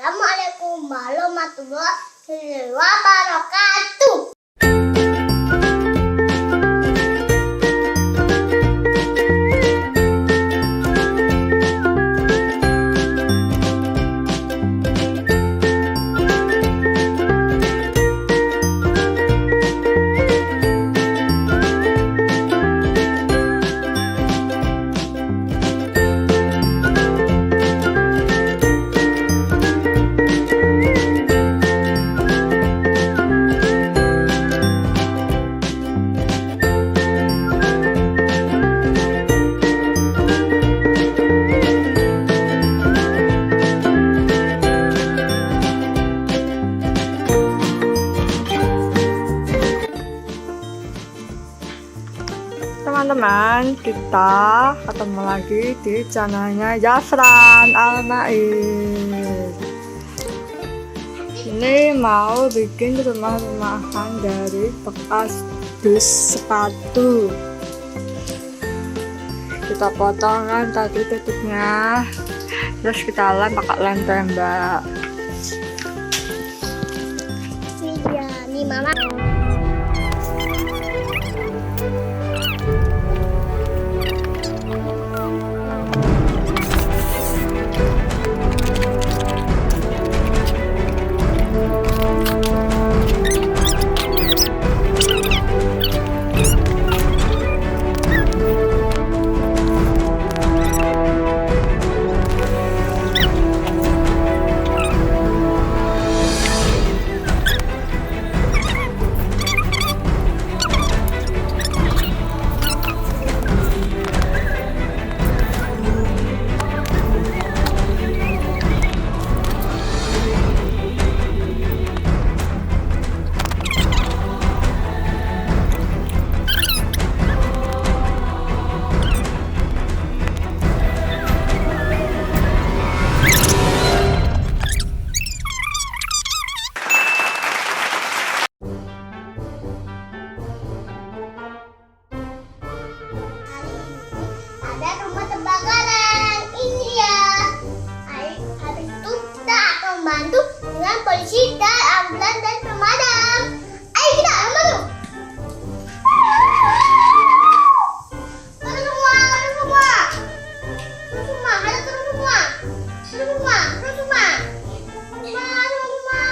Assalamualaikum warahmatullahi wabarakatuh. Teman-teman, kita ketemu lagi di channelnya Yasran Almain. Ini mau bikin rumah-rumahan dari bekas dus sepatu. Kita potongkan tadi tutupnya, terus kita lem pakai lem tembak. Ini dia, nih mama. Ada rumah terbakaran ini ya. Habis itu kita akan membantu dengan polisi dan ambulans dan pemadam. Ayo kita membantu. Turun semua, turun semua. Turun semua, ayo turun semua. Turun semua, turun semua. Turun semua.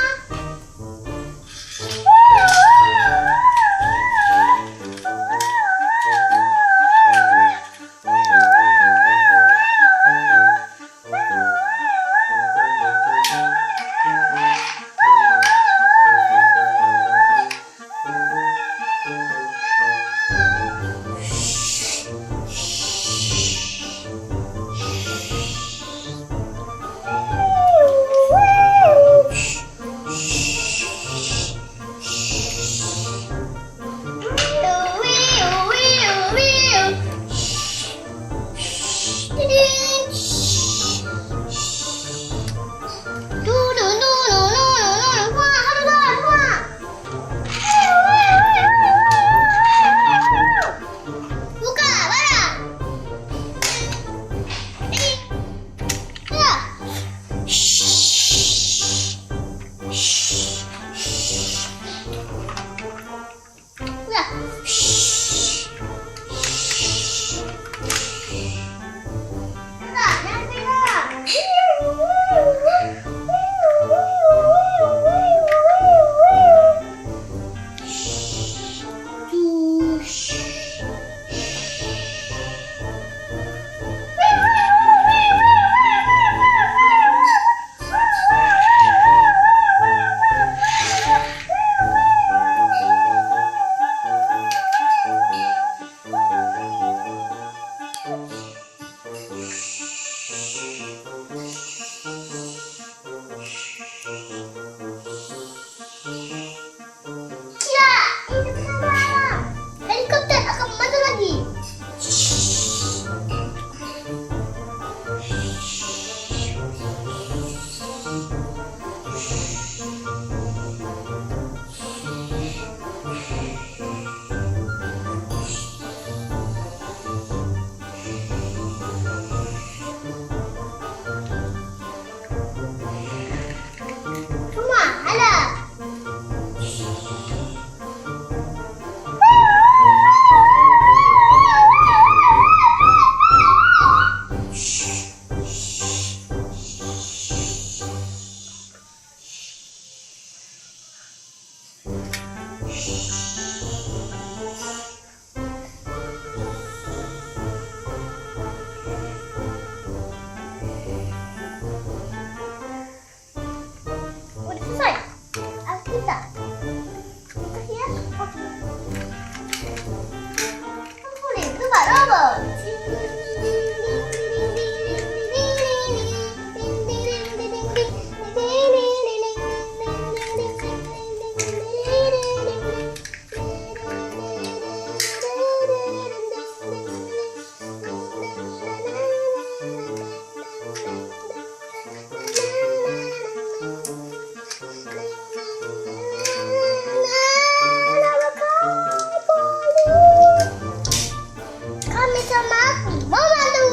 sama aku mau bantu.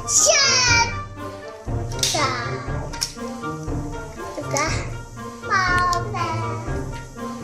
Siap. Sudah.